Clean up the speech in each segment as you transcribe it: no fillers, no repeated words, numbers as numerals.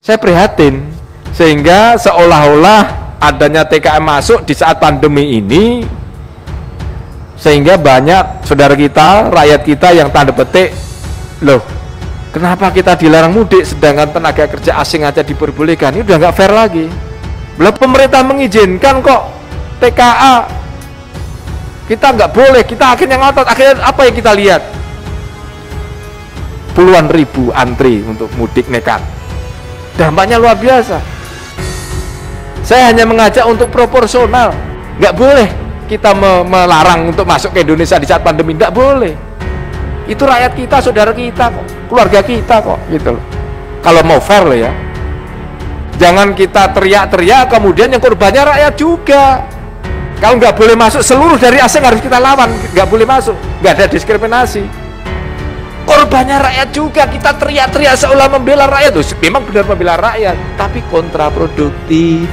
Saya prihatin, sehingga seolah-olah adanya TKM masuk di saat pandemi ini, sehingga banyak saudara kita, rakyat kita yang tanda petik, loh kenapa kita dilarang mudik sedangkan tenaga kerja asing aja diperbolehkan? Ini udah nggak fair lagi. Belum pemerintah mengizinkan kok TKA, kita nggak boleh, kita akhirnya ngotot. Akhirnya apa yang kita lihat? Puluhan ribu antri untuk mudik nekat. Dampaknya luar biasa. Saya hanya mengajak untuk proporsional. Nggak boleh kita melarang untuk masuk ke Indonesia di saat pandemi, nggak boleh. Itu rakyat kita, saudara kita kok, keluarga kita kok, gitu loh. Kalau mau fair loh ya. Jangan kita teriak-teriak kemudian yang korbannya rakyat juga. Kalau nggak boleh masuk, seluruh dari asing harus kita lawan, nggak boleh masuk, nggak ada diskriminasi. Korbannya rakyat juga, kita teriak-teriak seolah membela rakyat. Loh, memang benar membela rakyat, tapi kontraproduktif.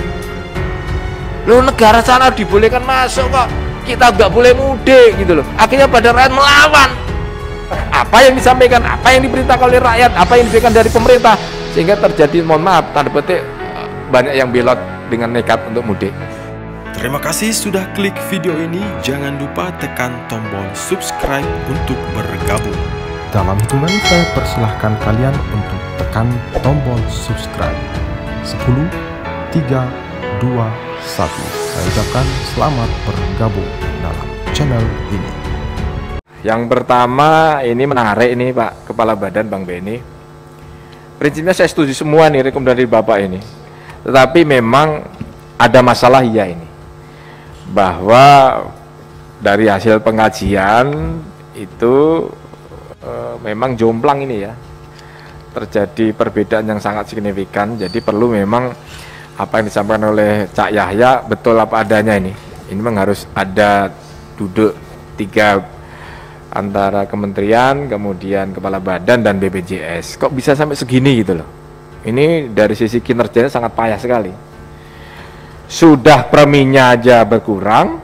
Loh, negara sana dibolehkan masuk kok, kita nggak boleh mudik gitu loh. Akhirnya pada rakyat melawan apa yang disampaikan, apa yang diperintahkan oleh rakyat, apa yang diberikan dari pemerintah, sehingga terjadi, mohon maaf, tanda petik, banyak yang belot dengan nekat untuk mudik. Terima kasih sudah klik video ini. Jangan lupa tekan tombol subscribe untuk bergabung. Dalam hitungan saya persilahkan kalian untuk tekan tombol subscribe. 10, 3, 2, 1. Saya ucapkan selamat bergabung dalam channel ini. Yang pertama, ini menarik ini Pak Kepala Badan Bang Benny. Prinsipnya saya setuju semua nih rekomendasi Bapak ini. Tetapi memang ada masalah ya ini. Bahwa dari hasil pengajian itu memang jomplang ini ya, terjadi perbedaan yang sangat signifikan. Jadi perlu memang apa yang disampaikan oleh Cak Yahya betul apa adanya ini. Ini memang harus ada duduk 3 antara kementerian, kemudian kepala badan dan BPJS. Kok bisa sampai segini gitu loh. Ini dari sisi kinerjanya sangat payah sekali. Sudah preminya aja berkurang,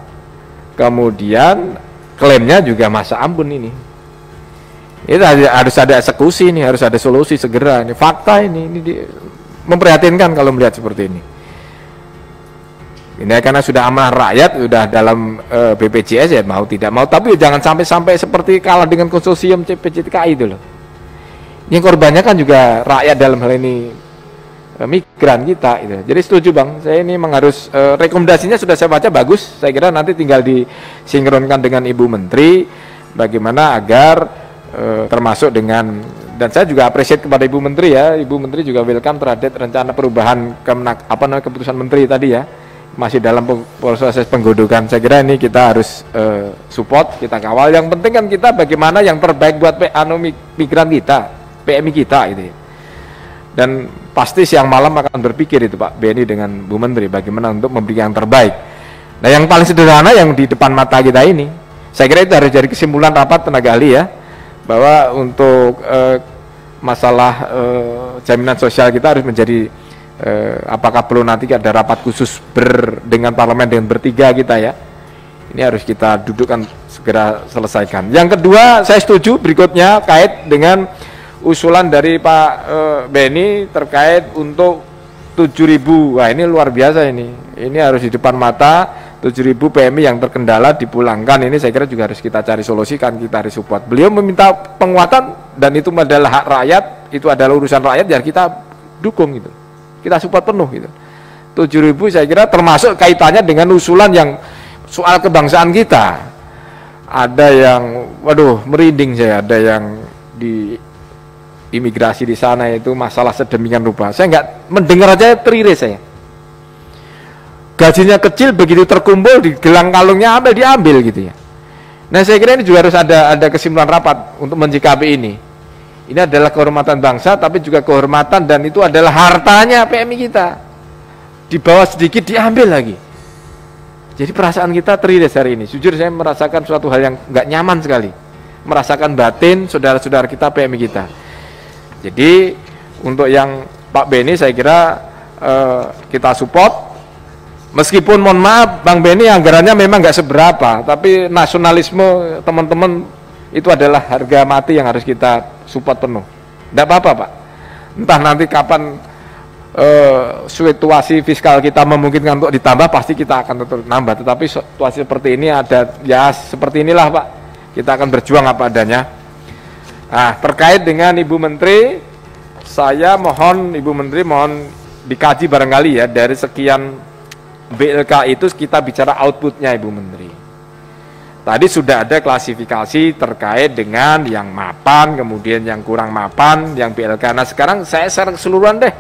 kemudian klaimnya juga masa ampun ini. Itu harus ada eksekusi nih, harus ada solusi segera. Ini fakta ini memprihatinkan kalau melihat seperti ini. Ini karena sudah amanah rakyat, sudah dalam BPJS ya mau tidak mau, tapi jangan sampai seperti kalah dengan konsorsium CPJTKI itu loh. Ini korbannya kan juga rakyat dalam hal ini migran kita gitu. Jadi setuju Bang, saya ini memang harus rekomendasinya sudah saya baca bagus. Saya kira nanti tinggal disinkronkan dengan Ibu Menteri bagaimana agar termasuk dengan, dan saya juga apresiasi kepada Ibu Menteri ya. Ibu Menteri juga welcome terhadap rencana perubahan keputusan Menteri tadi ya. Masih dalam proses penggodokan. Saya kira ini kita harus support, kita kawal. Yang penting kan kita bagaimana yang terbaik buat migran kita, PMI kita gitu ya. Dan pasti siang malam akan berpikir itu Pak Benny dengan Bu Menteri bagaimana untuk memberi yang terbaik. Nah yang paling sederhana yang di depan mata kita ini, saya kira itu harus jadi kesimpulan rapat tenaga ahli ya, bahwa untuk masalah jaminan sosial kita harus menjadi apakah perlu nanti ada rapat khusus dengan parlemen dengan bertiga kita ya. Ini harus kita dudukkan segera selesaikan. Yang kedua saya setuju berikutnya kait dengan usulan dari Pak Benny terkait untuk 7.000. Wah ini luar biasa ini. Ini harus di depan mata 7.000 PMI yang terkendala dipulangkan. Ini saya kira juga harus kita cari solusi, kan kita harus support. Beliau meminta penguatan dan itu adalah hak rakyat, itu adalah urusan rakyat yang kita dukung gitu. Kita support penuh gitu. 7.000 saya kira termasuk kaitannya dengan usulan yang soal kebangsaan kita. Ada yang waduh merinding saya, ada yang di imigrasi di sana itu masalah sedemikian rupa. Saya nggak mendengar aja teriris saya. Gajinya kecil begitu terkumpul di gelang kalungnya diambil gitu ya. Nah saya kira ini juga harus ada kesimpulan rapat untuk menyikapi ini. Ini adalah kehormatan bangsa tapi juga kehormatan dan itu adalah hartanya PMI kita. Di bawah sedikit diambil lagi. Jadi perasaan kita teriris hari ini. Jujur saya merasakan suatu hal yang nggak nyaman sekali. Merasakan batin saudara-saudara kita PMI kita. Jadi untuk yang Pak Benny saya kira kita support. Meskipun mohon maaf Bang Benny anggarannya memang nggak seberapa, tapi nasionalisme teman-teman itu adalah harga mati yang harus kita support penuh. Tidak apa-apa Pak. Entah nanti kapan situasi fiskal kita memungkinkan untuk ditambah, pasti kita akan tetap nambah. Tetapi situasi seperti ini ada, ya seperti inilah Pak, kita akan berjuang apa adanya. Nah, terkait dengan Ibu Menteri, saya mohon Ibu Menteri mohon dikaji barangkali ya, dari sekian BLK itu kita bicara outputnya Ibu Menteri. Tadi sudah ada klasifikasi terkait dengan yang mapan, kemudian yang kurang mapan, yang BLK. Nah sekarang saya secara keseluruhan deh,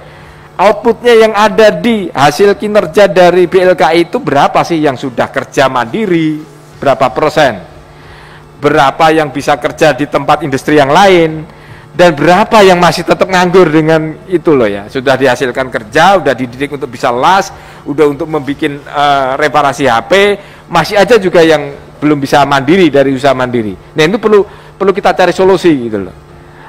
outputnya yang ada di hasil kinerja dari BLK itu berapa sih yang sudah kerja mandiri, berapa persen, berapa yang bisa kerja di tempat industri yang lain, dan berapa yang masih tetap nganggur dengan itu loh ya, sudah dihasilkan kerja, udah dididik untuk bisa las, udah untuk membuat reparasi HP, masih aja juga yang belum bisa mandiri dari usaha mandiri. Nah itu perlu kita cari solusi gitu loh.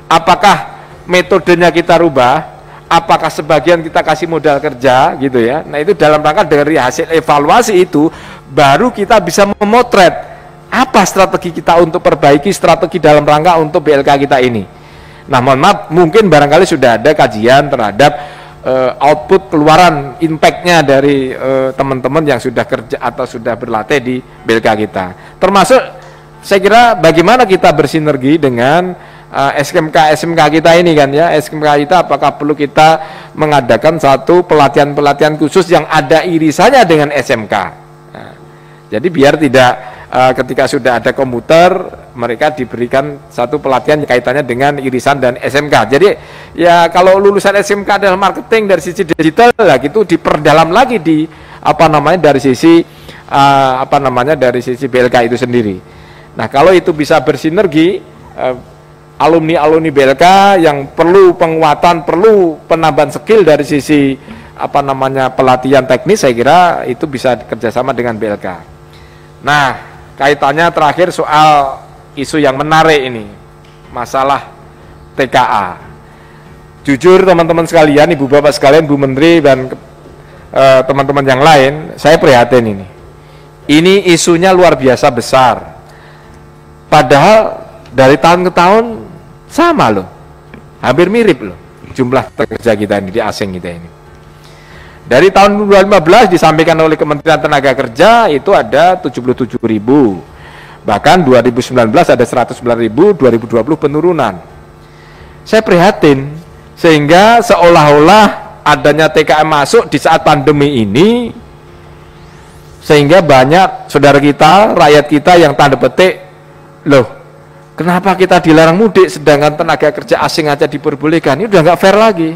Apakah metodenya kita rubah? Apakah sebagian kita kasih modal kerja gitu ya? Nah itu dalam rangka dari hasil evaluasi itu baru kita bisa memotret apa strategi kita untuk perbaiki strategi dalam rangka untuk BLK kita ini. Nah mohon maaf, mungkin barangkali sudah ada kajian terhadap output keluaran impact-nya dari teman-teman yang sudah kerja atau sudah berlatih di BLK kita. Termasuk saya kira bagaimana kita bersinergi dengan SMK kita ini kan ya, SMK kita apakah perlu kita mengadakan satu pelatihan-pelatihan khusus yang ada irisannya dengan SMK. Nah, jadi biar tidak ketika sudah ada komputer, mereka diberikan satu pelatihan kaitannya dengan irisan dan SMK. Jadi ya kalau lulusan SMK adalah marketing dari sisi digital, lah gitu diperdalam lagi di dari sisi dari sisi BLK itu sendiri. Nah kalau itu bisa bersinergi, alumni BLK yang perlu penguatan, perlu penambahan skill dari sisi pelatihan teknis, saya kira itu bisa kerjasama dengan BLK. Nah kaitannya terakhir soal isu yang menarik ini, masalah TKA. Jujur teman-teman sekalian, ibu bapak sekalian, Bu Menteri dan teman-teman yang lain, saya prihatin ini. Ini isunya luar biasa besar. Padahal dari tahun ke tahun sama loh, hampir mirip loh jumlah pekerja kita ini di asing kita ini. Dari tahun 2015 disampaikan oleh Kementerian Tenaga Kerja itu ada 77.000. Bahkan 2019 ada 109.000, 2020 penurunan. Saya prihatin, sehingga seolah-olah adanya TKM masuk di saat pandemi ini, sehingga banyak saudara kita, rakyat kita yang tanda petik, loh kenapa kita dilarang mudik sedangkan tenaga kerja asing aja diperbolehkan? Ini udah nggak fair lagi.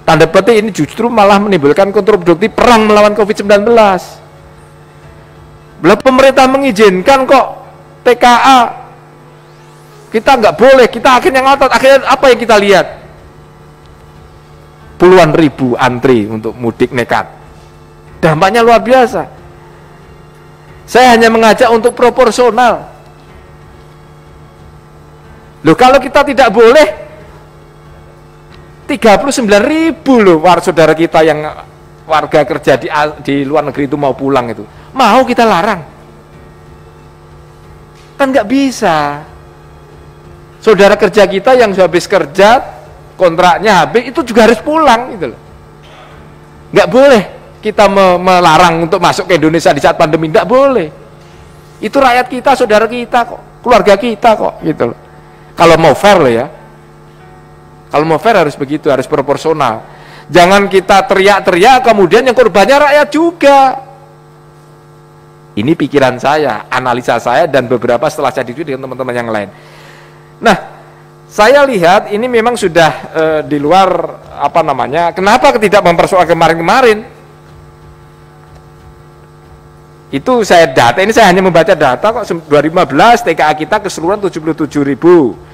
Tanda petik ini justru malah menimbulkan kontraproduktif perang melawan COVID-19. Bila pemerintah mengizinkan kok TKA, kita nggak boleh, kita akhirnya ngotot. Akhirnya apa yang kita lihat? Puluhan ribu antri untuk mudik nekat. Dampaknya luar biasa. Saya hanya mengajak untuk proporsional. Loh kalau kita tidak boleh, 39.000 loh saudara kita yang warga kerja di luar negeri itu mau pulang itu, mau kita larang? Kan nggak bisa. Saudara kerja kita yang habis kerja, kontraknya habis, itu juga harus pulang gitu loh. Nggak boleh kita melarang untuk masuk ke Indonesia di saat pandemi, nggak boleh. Itu rakyat kita, saudara kita kok, keluarga kita kok gitu loh. Kalau mau fair loh ya. Kalau mau fair harus begitu, harus proporsional. Jangan kita teriak-teriak kemudian yang korbannya rakyat juga. Ini pikiran saya, analisa saya, dan beberapa setelah saya diskusi dengan teman-teman yang lain. Nah, saya lihat ini memang sudah di luar kenapa tidak mempersoalkan kemarin-kemarin? Itu saya data, ini saya hanya membaca data kok. 2015 TKA kita keseluruhan 77.000.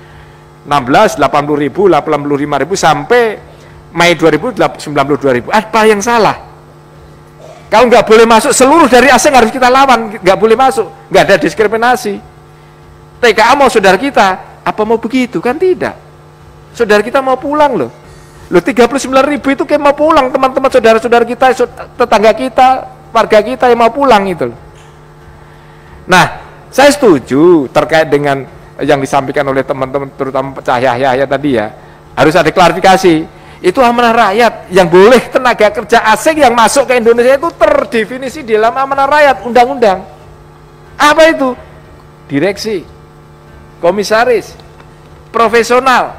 16, 80.000, 85.000 sampai Mei 2000 92.000. Apa yang salah? Kalau nggak boleh masuk, seluruh dari asing harus kita lawan, nggak boleh masuk, nggak ada diskriminasi. TKA mau saudara kita, apa mau begitu? Kan tidak. Saudara kita mau pulang loh. 39.000 itu kayak mau pulang, teman-teman saudara-saudara kita, tetangga kita, warga kita yang mau pulang itu. Nah, saya setuju terkait dengan yang disampaikan oleh teman-teman terutama Cahaya tadi ya, harus ada klarifikasi. Itu amanah rakyat. Yang boleh tenaga kerja asing yang masuk ke Indonesia itu terdefinisi di dalam amanah rakyat, undang-undang. Apa itu? Direksi, komisaris, profesional,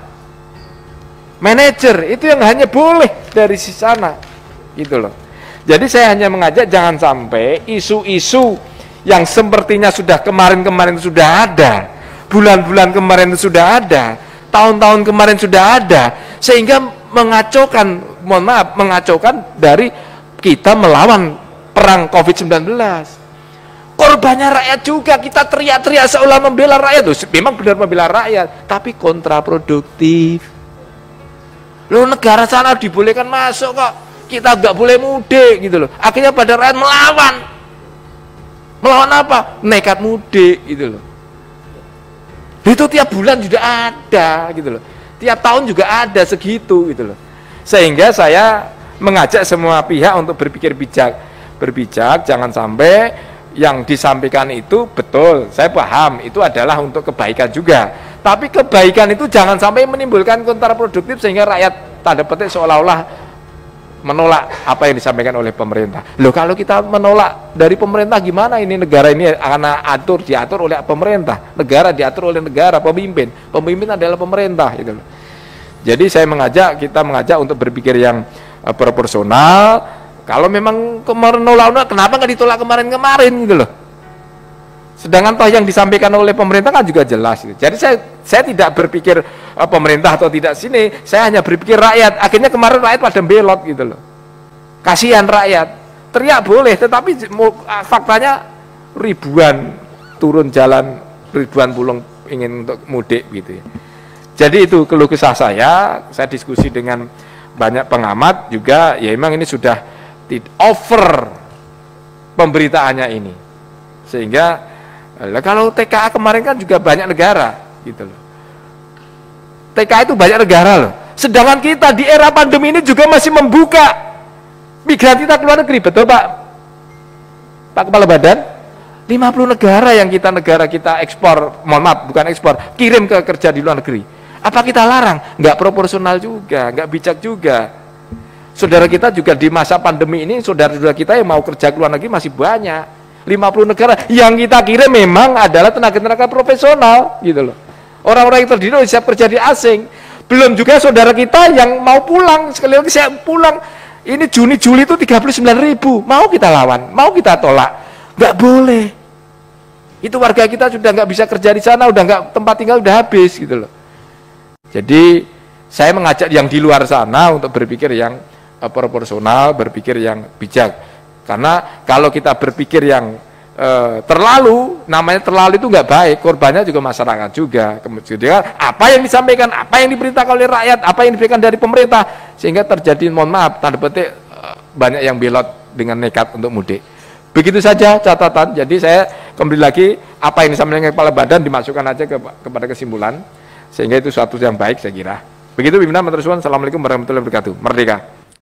manajer, itu yang hanya boleh dari sana. Gitu loh. Jadi saya hanya mengajak jangan sampai isu-isu yang sepertinya sudah kemarin-kemarin sudah ada, bulan-bulan kemarin sudah ada, tahun-tahun kemarin sudah ada, sehingga mengacaukan, mohon maaf, mengacaukan dari kita melawan perang COVID-19. Korbannya rakyat juga, kita teriak-teriak seolah membela rakyat. Loh, memang benar membela rakyat, tapi kontraproduktif. Loh, negara sana dibolehkan masuk kok, kita nggak boleh mudik gitu loh. Akhirnya pada rakyat melawan. Melawan apa? Nekat mudik gitu loh. Itu tiap bulan juga ada gitu loh. Tiap tahun juga ada segitu gitu loh. Sehingga saya mengajak semua pihak untuk berpikir bijak. Berbijak, jangan sampai yang disampaikan itu betul. Saya paham itu adalah untuk kebaikan juga. Tapi kebaikan itu jangan sampai menimbulkan kontraproduktif sehingga rakyat tanda petik seolah-olah menolak apa yang disampaikan oleh pemerintah. Loh, kalau kita menolak dari pemerintah gimana ini negara ini akan diatur oleh pemerintah, negara diatur oleh negara, pemimpin adalah pemerintah gitu loh. Jadi saya kita mengajak untuk berpikir yang proporsional. Kalau memang kemarin menolak, kenapa nggak ditolak kemarin gitu loh. Sedangkan toh yang disampaikan oleh pemerintah kan juga jelas gitu. Jadi saya tidak berpikir pemerintah atau tidak sini, saya hanya berpikir rakyat. Akhirnya kemarin rakyat pada belot gitu loh. Kasihan rakyat. Teriak boleh, tetapi faktanya ribuan turun jalan, ribuan pulang ingin untuk mudik gitu ya. Jadi itu keluh kesah saya diskusi dengan banyak pengamat juga, ya memang ini sudah over pemberitaannya ini. Sehingga kalau TKA kemarin kan juga banyak negara gitu loh. TKA itu banyak negara loh. Sedangkan kita di era pandemi ini juga masih membuka migran kita ke luar negeri, betul Pak? Pak Kepala Badan? 50 negara yang negara kita ekspor, mohon maaf bukan ekspor, kirim ke kerja di luar negeri. Apa kita larang? Nggak proporsional juga, nggak bijak juga. Saudara kita juga di masa pandemi ini, saudara-saudara kita yang mau kerja ke luar negeri masih banyak. 50 negara yang kita kirim memang adalah tenaga-tenaga profesional gitu loh. Orang-orang yang terdiri siap kerja di asing. Belum juga saudara kita yang mau pulang, sekali lagi saya pulang. Ini Juni Juli itu 39.000. Mau kita lawan, mau kita tolak. Nggak boleh. Itu warga kita sudah nggak bisa kerja di sana, udah nggak, tempat tinggal udah habis gitu loh. Jadi saya mengajak yang di luar sana untuk berpikir yang proporsional, berpikir yang bijak. Karena kalau kita berpikir yang terlalu, namanya terlalu itu nggak baik, korbannya juga masyarakat juga. Kemudian apa yang disampaikan, apa yang diberitakan oleh rakyat, apa yang diberikan dari pemerintah, sehingga terjadi, mohon maaf, tanda petik banyak yang belot dengan nekat untuk mudik. Begitu saja catatan. Jadi saya kembali lagi, apa yang disampaikan Kepala Badan dimasukkan aja kepada kesimpulan, sehingga itu suatu yang baik saya kira. Begitu pimpinan, matur suwun. Assalamualaikum warahmatullahi wabarakatuh. Merdeka.